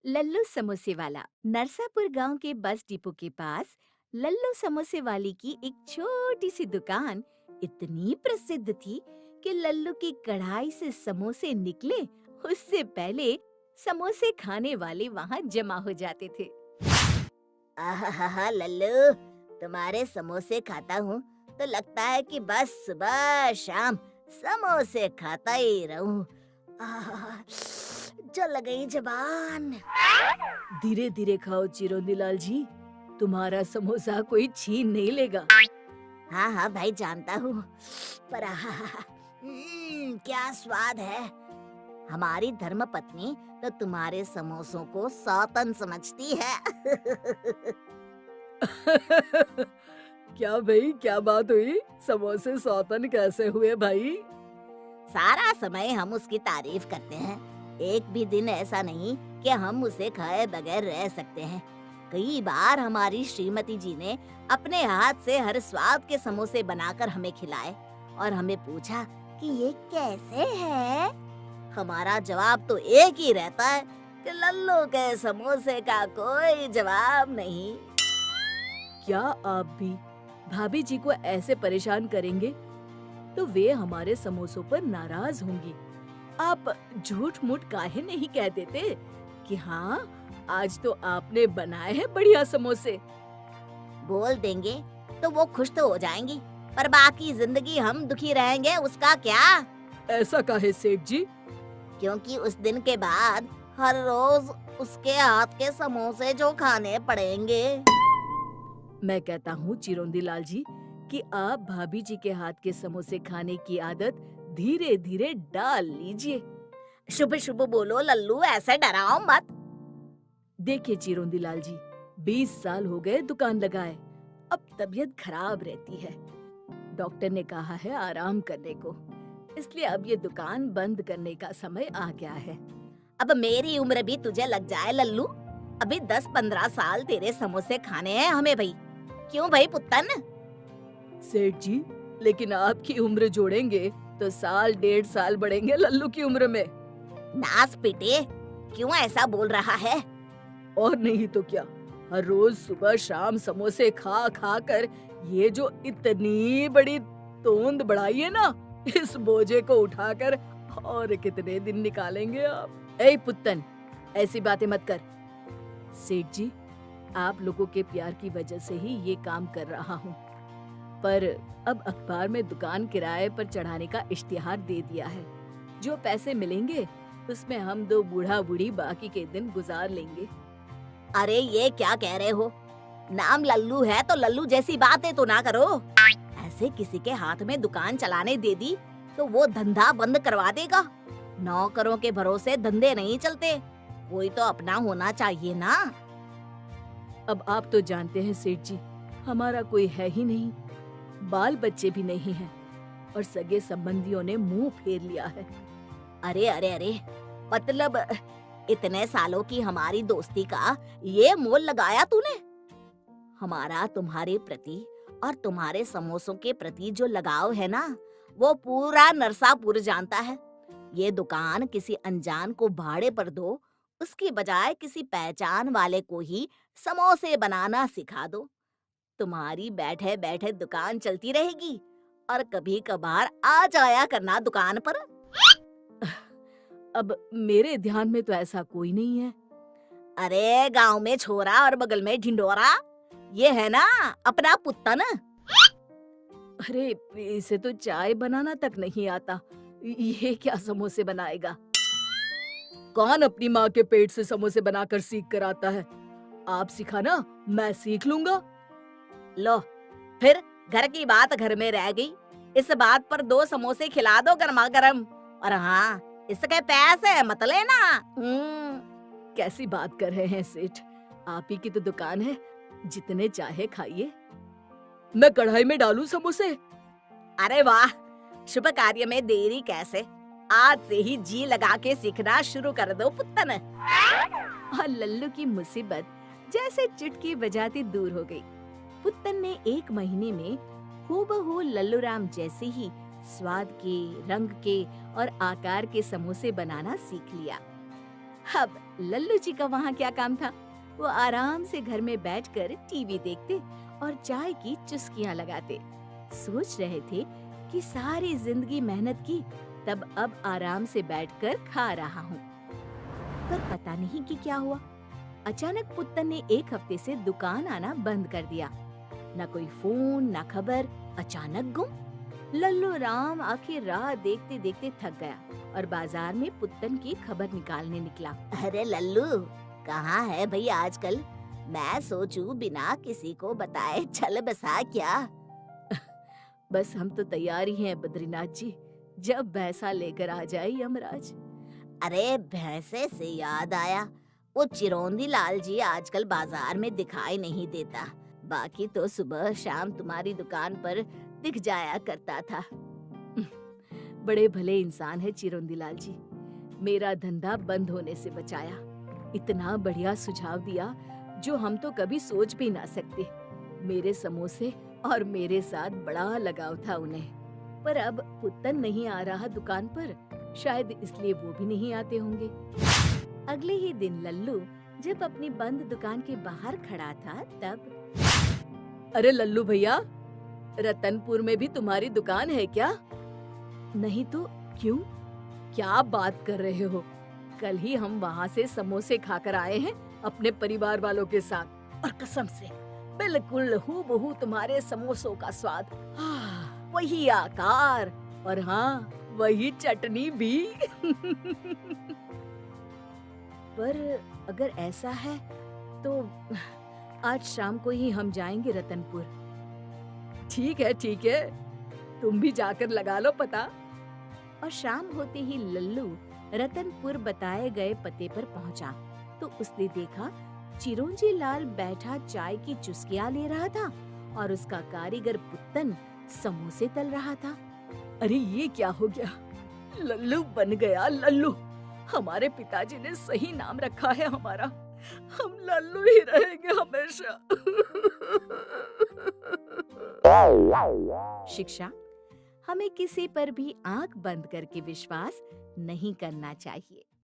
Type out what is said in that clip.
लल्लू समोसे वाला। नरसापुर गांव के बस डिपो के पास लल्लू समोसे वाली की एक छोटी सी दुकान इतनी प्रसिद्ध थी कि लल्लू की कढ़ाई से समोसे निकले उससे पहले समोसे खाने वाले वहां जमा हो जाते थे। आहा लल्लू, तुम्हारे समोसे खाता हूँ तो लगता है कि बस सुबह शाम समोसे खाता ही रहूं। आहा, जल गई जबान। धीरे धीरे खाओ चिरोंदी लाल जी, तुम्हारा समोसा कोई छीन नहीं लेगा। हाँ हाँ भाई, जानता हूँ, पर क्या स्वाद है। हमारी धर्म पत्नी तो तुम्हारे समोसों को सौतन समझती है। क्या भाई, क्या बात हुई? समोसे सौतन कैसे हुए भाई? सारा समय हम उसकी तारीफ करते हैं। एक भी दिन ऐसा नहीं कि हम उसे खाए बगैर रह सकते हैं। कई बार हमारी श्रीमती जी ने अपने हाथ से हर स्वाद के समोसे बनाकर हमें खिलाए और हमें पूछा कि ये कैसे है। हमारा जवाब तो एक ही रहता है कि लल्लू के समोसे का कोई जवाब नहीं। क्या आप भी भाभी जी को ऐसे परेशान करेंगे तो वे हमारे समोसों पर नाराज होंगी। आप झूठ मूठ काहे नहीं कह देते कि हाँ, आज तो आपने बनाए हैं बढ़िया समोसे। बोल देंगे तो वो खुश तो हो जाएंगी, पर बाकी जिंदगी हम दुखी रहेंगे उसका क्या। ऐसा काहे सेठ जी? क्योंकि उस दिन के बाद हर रोज उसके हाथ के समोसे जो खाने पड़ेंगे। मैं कहता हूँ चिरोंदी लाल जी कि आप भाभी जी के हाथ के समोसे खाने की आदत धीरे धीरे डाल लीजिए। शुभ शुभ बोलो लल्लू, ऐसे डराओ मत। देखिए चिरोंदी लाल जी, 20 साल हो गए दुकान लगाए, अब तबीयत खराब रहती है। डॉक्टर ने कहा है आराम करने को, इसलिए अब ये दुकान बंद करने का समय आ गया है। अब मेरी उम्र भी तुझे लग जाए लल्लू। अभी 10-15 साल तेरे समोसे खाने हैं हमें भाई। क्यों भाई पुत्तन? सेठ जी, लेकिन आपकी उम्र जोड़ेंगे तो साल 1.5 साल बढ़ेंगे लल्लू की उम्र में। नास पिटे, क्यों ऐसा बोल रहा है? और नहीं तो क्या, हर रोज सुबह शाम समोसे खा खा कर ये जो इतनी बड़ी तोंद बढ़ाई है ना, इस बोझे को उठाकर और कितने दिन निकालेंगे आप? ए पुत्तन, ऐसी बातें मत कर। सेठ जी, आप लोगों के प्यार की वजह से ही ये काम कर रहा हूँ, पर अब अखबार में दुकान किराए पर चढ़ाने का इश्तिहार दे दिया है। जो पैसे मिलेंगे उसमें हम दो बूढ़ा बूढ़ी बाकी के दिन गुजार लेंगे। अरे ये क्या कह रहे हो? नाम लल्लू है तो लल्लू जैसी बातें तो ना करो। ऐसे किसी के हाथ में दुकान चलाने दे दी तो वो धंधा बंद करवा देगा। नौकरों के भरोसे धंधे नहीं चलते, कोई तो अपना होना चाहिए ना। अब आप तो जानते हैं सेठ जी, हमारा कोई है ही नहीं, बाल बच्चे भी नहीं हैं और सगे संबंधियों ने मुंह फेर लिया है। अरे अरे अरे, मतलब इतने सालों की हमारी दोस्ती का ये मोल लगाया तूने? हमारा तुम्हारे प्रति और तुम्हारे समोसों के प्रति जो लगाव है ना, वो पूरा नरसापुर जानता है। ये दुकान किसी अनजान को भाड़े पर दो, उसकी बजाय किसी पहचान वाले को ही समोसे बनाना सिखा दो। तुम्हारी बैठे बैठे दुकान चलती रहेगी और कभी कभार आ जाया करना दुकान पर। अब मेरे ध्यान में तो ऐसा कोई नहीं है। अरे गांव में छोरा और बगल में ढिंडोरा, ये है ना अपना पुत्तन। अरे इसे तो चाय बनाना तक नहीं आता, ये क्या समोसे बनाएगा? कौन अपनी माँ के पेट से समोसे बनाकर सीख कर आता है? आप सिखाना, मैं सीख लूंगा। लो, फिर घर की बात घर में रह गई। इस बात पर 2 समोसे खिला दो गर्मा गर्म। और हाँ, इसके पैसे मत लेना। कैसी बात कर रहे हैं सेठ, आप ही की तो दुकान है, जितने चाहे खाइए। मैं कढ़ाई में डालूं समोसे? अरे वाह, शुभ कार्य में देरी कैसे। आज से ही जी लगा के सीखना शुरू कर दो पुत्तन। और लल्लू की मुसीबत जैसे चुटकी बजाती दूर हो गई। पुत्तन ने 1 महीने में हूबहू लल्लू राम जैसे ही स्वाद के, रंग के और आकार के समोसे बनाना सीख लिया। अब लल्लू जी का वहाँ क्या काम था? वो आराम से घर में बैठकर टीवी देखते और चाय की चुस्कियां लगाते। सोच रहे थे कि सारी जिंदगी मेहनत की, तब अब आराम से बैठकर खा रहा हूँ। पर पता नहीं कि क्या हुआ। अचानक पुत्तन ने एक हफ्ते से दुकान आना बंद कर दिया। न कोई फोन, न खबर, अचानक गुम। लल्लू राम आखिर राह देखते देखते थक गया और बाजार में पुत्तन की खबर निकालने निकला। अरे लल्लू, कहाँ है भैया आजकल? मैं सोचूं बिना किसी को बताए चल बसा क्या? बस हम तो तैयार ही हैं बद्रीनाथ जी, जब भैंसा लेकर आ जाए यमराज। अरे भैंसे से याद आया, वो चिरौंदी लाल जी आजकल बाजार में दिखाई नहीं देता। बाकी तो सुबह शाम तुम्हारी दुकान पर दिख जाया करता था। बड़े भले इंसान है चिरौंदी लाल जी, मेरा धंधा बंद होने से बचाया। इतना बढ़िया सुझाव दिया जो हम तो कभी सोच भी ना सकते। मेरे समोसे और मेरे साथ बड़ा लगाव था उन्हें। पर अब पुत्तन नहीं आ रहा दुकान पर, शायद इसलिए वो भी नहीं आते होंगे। अगले ही दिन लल्लू जब अपनी बंद दुकान के बाहर खड़ा था तब, अरे लल्लू भैया, रतनपुर में भी तुम्हारी दुकान है क्या? नहीं तो क्यों? क्या बात कर रहे हो? कल ही हम वहाँ से समोसे खाकर आए हैं अपने परिवार वालों के साथ, और कसम से बिल्कुल हूबहू तुम्हारे समोसों का स्वाद। वही आकार और हाँ, वही चटनी भी। पर अगर ऐसा है तो आज शाम को ही हम जाएंगे रतनपुर। ठीक है, तुम भी जाकर लगा लो पता। और शाम होते ही लल्लू रतनपुर बताए गए पते पर पहुंचा तो उसने देखा चिरौंजी लाल बैठा चाय की चुस्कियां ले रहा था और उसका कारीगर पुत्तन समोसे तल रहा था। अरे ये क्या हो गया? लल्लू बन गया लल्लू। हमारे पिताजी ने सही नाम रखा है हमारा। हम लल्लू ही रहेंगे हमेशा। शिक्षा, हमें किसी पर भी आंख बंद करके विश्वास नहीं करना चाहिए।